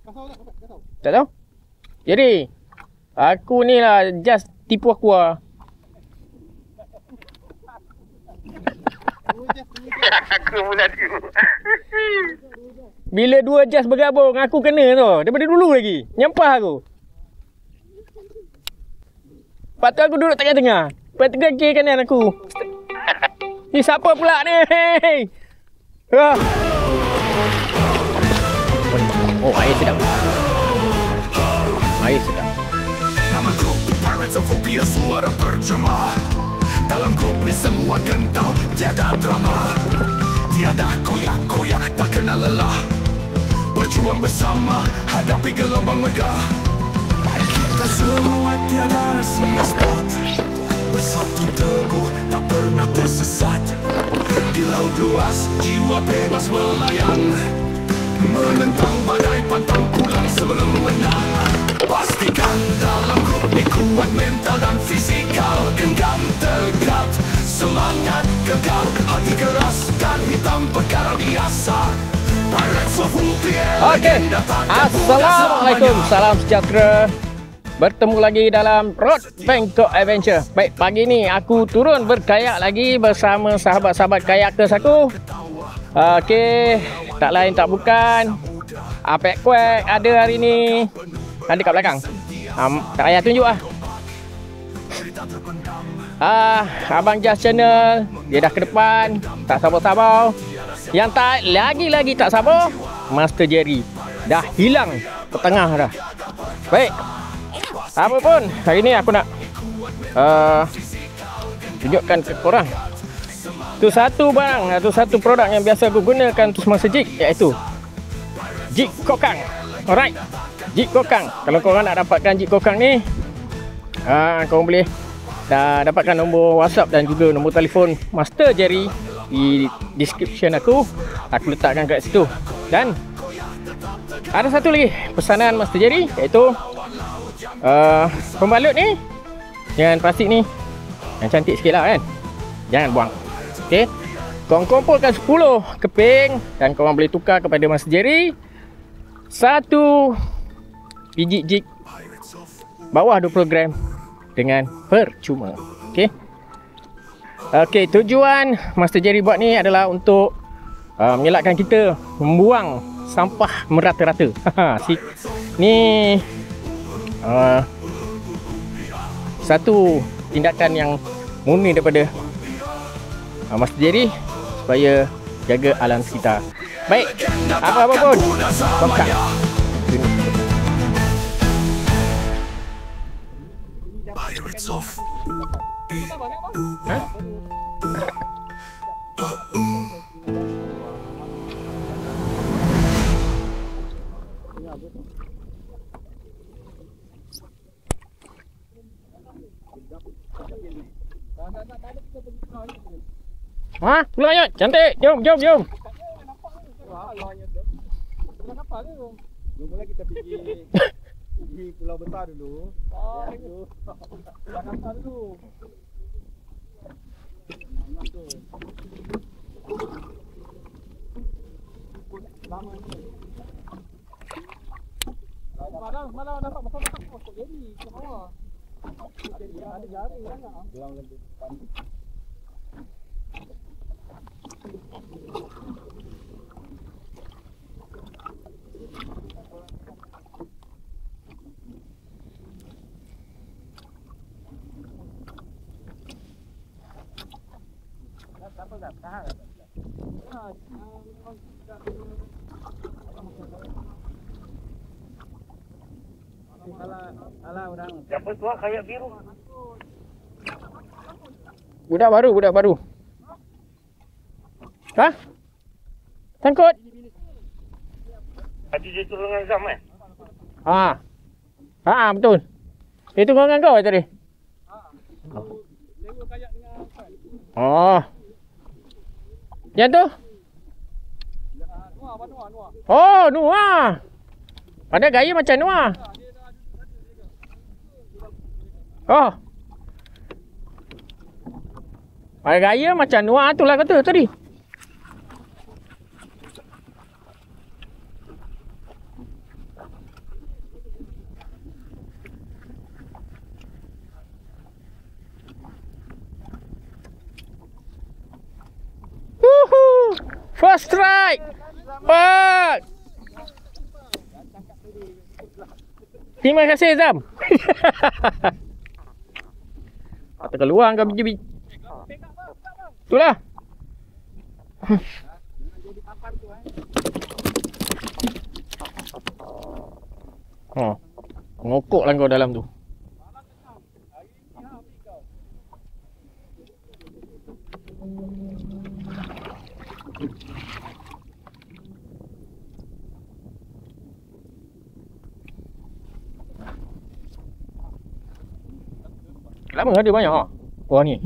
Tak tahu? Jadi, aku ni lah just tipu aku lah. Aku pula tipu. Bila 2 jas bergabung, aku kena tu. Daripada dulu lagi. Nyampah aku. Lepas tu aku duduk tengah-tengah. Lepas tu kiri kanan aku. Ni siapa pula ni? Ah. Oh, air sedap. Air sedap. Namaku Pirates of Phobia, suara terjemah. Dalam grup ni semua kental, tiada drama. Tiada koyak-koyak, tak kenal lelah. Berjuang bersama, hadapi gelombang megah. Kita semua tiada semesta. Bersatu teguh, tak pernah tersesat. Di laut luas, jiwa bebas melayang. Menentang badai, pantang pulang sebelum menang. Pastikan dalam grup ni kuat mental dan fisikal. Genggam tegap, semangat kekal. Hati keras dan hitam perkara biasa. Pirates of Phobia. Okey. Assalamualaikum, salam sejahtera. Bertemu lagi dalam Road Bangkok Adventure. Baik, pagi ni aku turun berkayak lagi bersama sahabat-sahabat kayakers aku. Okey, tak lain tak bukan Apek Kwek ada hari ni. Ada kat belakang. Tak payah tunjuk lah. Abang Jas Channel, dia dah ke depan. Tak sabar-sabar. Yang tak lagi tak sabar, Master Jerry. Dah hilang ke tengah dah. Baik, apa pun, hari ni aku nak tunjukkan ke korang. Tu satu barang, tu satu produk yang biasa aku gunakan untuk semasa jig, iaitu jig kokang. Alright, jig kokang. Kalau korang nak dapatkan jig kokang ni, korang boleh dah dapatkan nombor WhatsApp dan juga nombor telefon Master Jerry di description aku. Aku letakkan kat situ. Dan ada satu lagi pesanan Master Jerry, iaitu pembalut ni dengan plastik ni yang cantik sikit lah kan. Jangan buang. Ok, korang kumpulkan 10 keping dan korang boleh tukar kepada Master Jerry satu biji jig bawah 20 gram dengan percuma. Ok, tujuan Master Jerry buat ni adalah untuk mengelakkan kita membuang sampah merata-rata. Ni satu tindakan yang murni daripada Master Jerry supaya jaga alam sekitar. Baik, apa-apa pun kokang. Pirates of Pulang Ayat, cantik. Jom. Jom mula kita pergi pulau besar dulu. Pulau besar dulu. Lama ni. Malam dapat masak kosong jadi ke bawah. Ada jaring kan? Pulang lagi depan. Siapa tua kayak biru? Budak baru. Hah? Sangkut? Tadi dia turun dengan Zam kan? Betul. Itu dengan kau tadi? Oh. Yang tu? Oh, Nuah. Ada gaya macam Nuah. Oh. Ada gaya macam Nuah tu lah kata tadi. Terima kasih Zam. Atau keluar kau biji-biji. Itulah. Ngokok lah kau dalam tu. Lama ada banyak ha. Wah ni.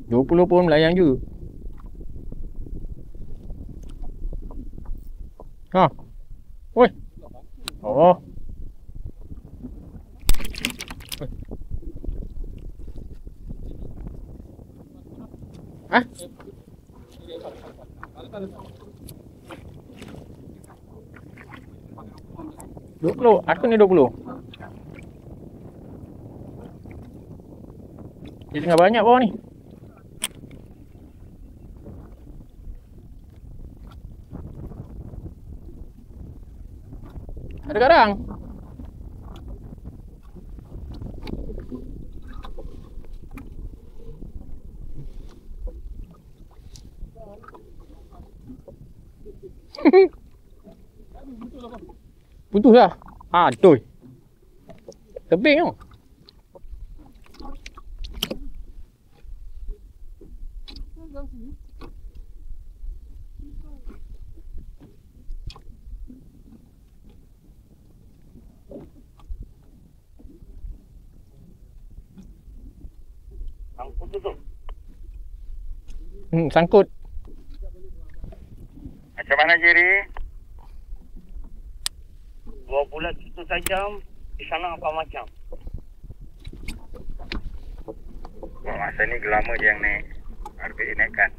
$20 pun melayang juga. Ha. Oi. Oh. Ha? 20. Aku ni 20. Dia tengah banyak bawah ni. Ada karang. Putus lah. Aduh. Tebing tau. Sangkut tu tu. Sangkut. Macam mana Jerry? 2 bulan itu saja di sana apa macam? Masa ni gelama je yang naik. RBI naikkan.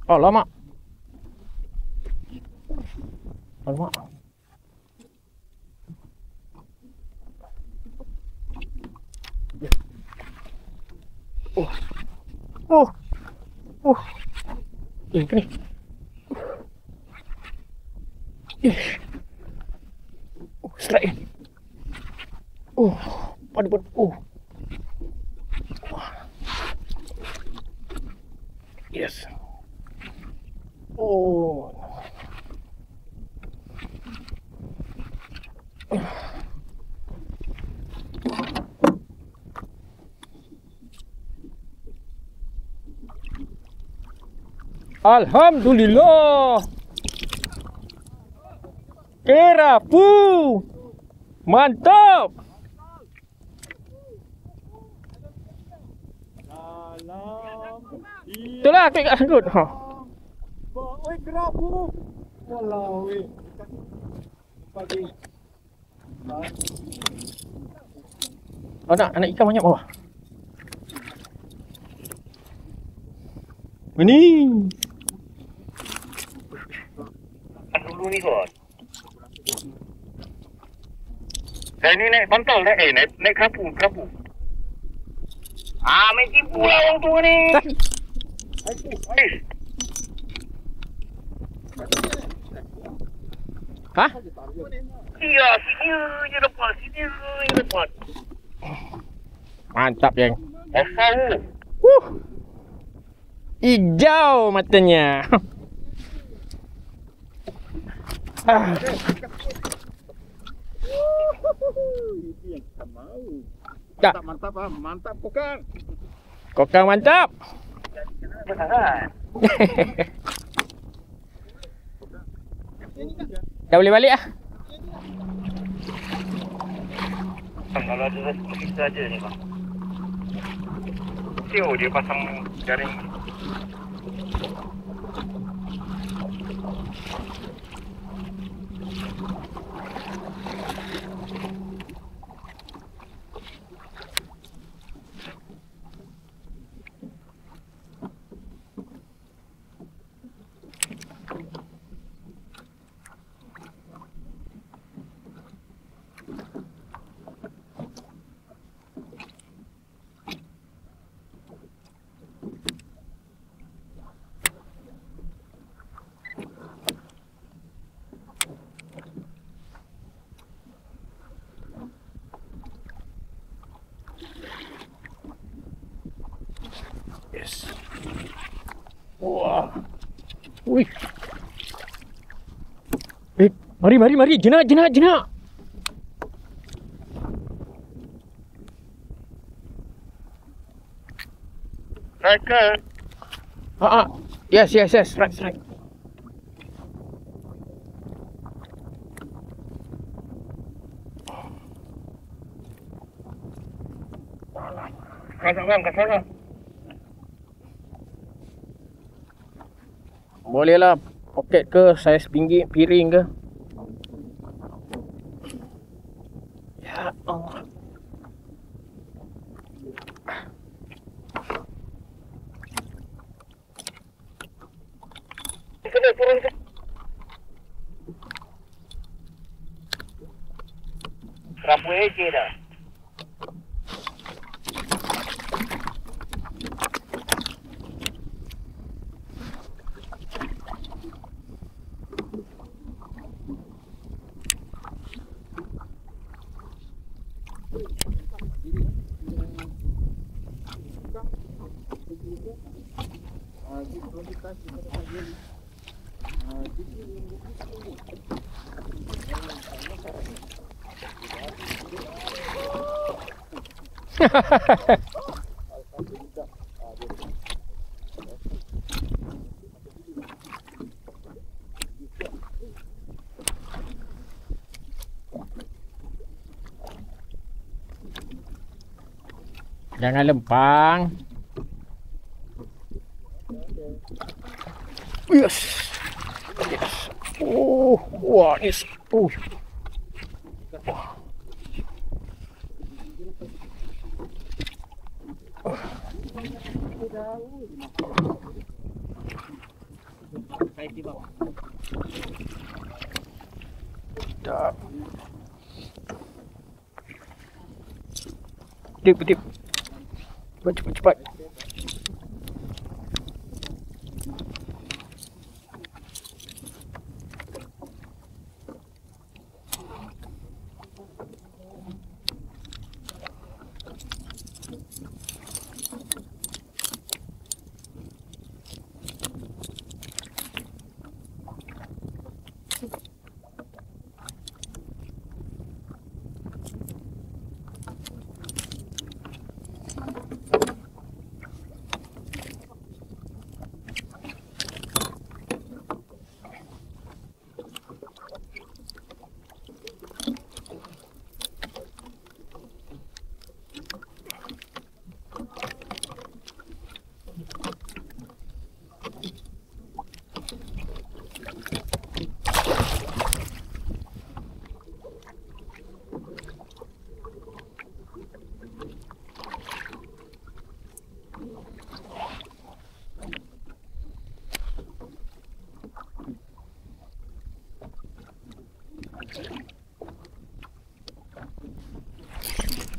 Oh lama. Lama. Ini ni. Strike. Padu. Yes. Alhamdulillah. Kerapu. Mantap. Itulah aku ingat sangkut. Ha. Oi, kerapu. Walau weh. Pagi. Anak ikan banyak bawah. Ini. Dulu ni kot. Saya ni naik bantal dah. Naik kerapu. Main tipu lah orang tua ni. Hah? Iya, sini je dapat. Mantap, geng. Asal. Hijau matanya. Ini yang kita mau. Tak. Mantap ah, mantap kokang. Kokang mantap. Benar. Dah boleh balik ah. Kalau ada rezeki kita aja ni bang. Tio dia pasang jaring. Wih. Mari. Jenak. Striker. Yes. Right. Kat sana. Boleh lah. Poket ke, saiz piring ke. Ya Allah. Kena turun ke. Berapa AJ dah? Jangan lempang. Yes. Wah, ni. Pedip. Cepat.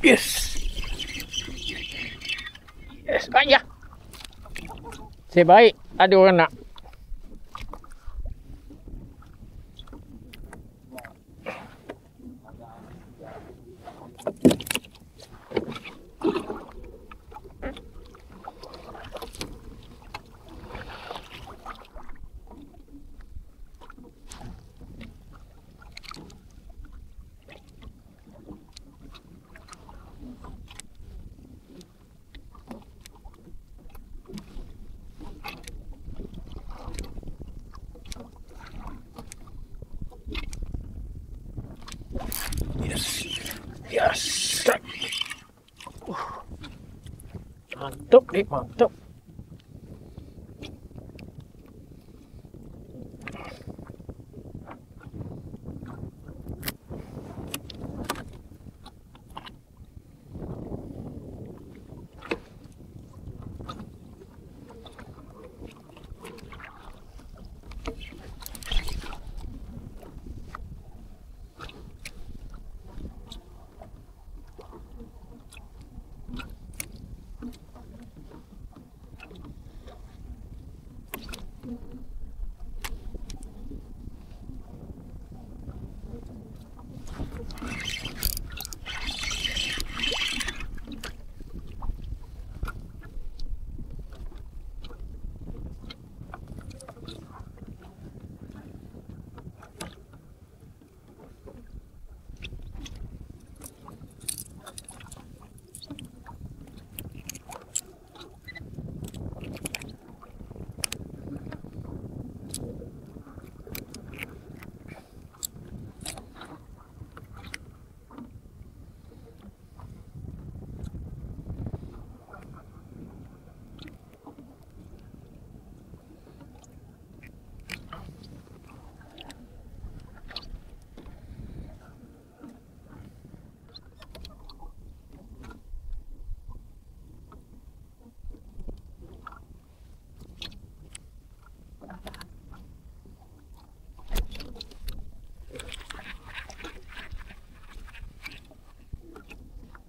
Yes. Ayah. Sebaik ada orang nak. Yes. Mantap.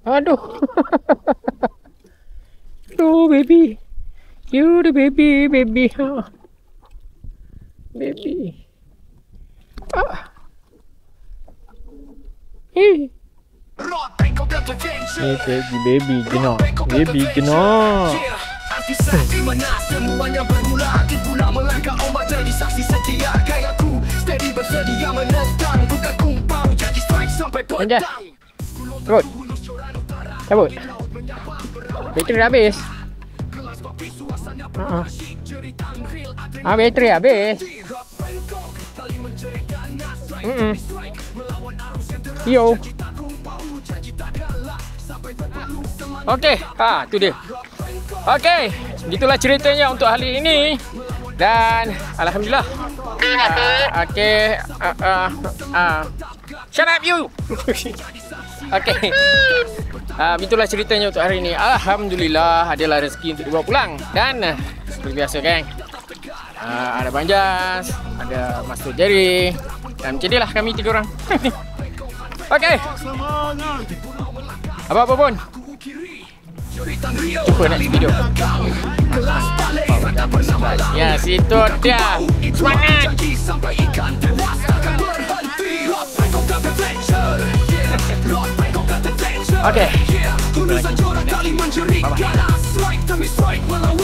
Aduh. Aduh, baby. You the baby, baby. Baby. Ni baby jenak. Baby jenak. Di mana semuanya bermula, di pula melangkah ombak jadi saksi setia. Gayaku steady bersedia menentang, bukan kumpang jadi strike sampai petang. Terus. Cabut. Bateri dah habis. Bateri habis. Yo. Okey, tu dia. Okey, gitulah ceritanya untuk hari ini. Dan alhamdulillah. Okey, shut up you. Okey. Itulah ceritanya untuk hari ini. Alhamdulillah adalah rezeki untuk dibawa pulang. Dan seperti biasa geng, ada Banjas, ada Master Jerry, dan macam inilah kami 3 orang. Okey. Apa-apa pun, jumpa next video. Ya, situ dia. Semangat. Okey. Bye-bye.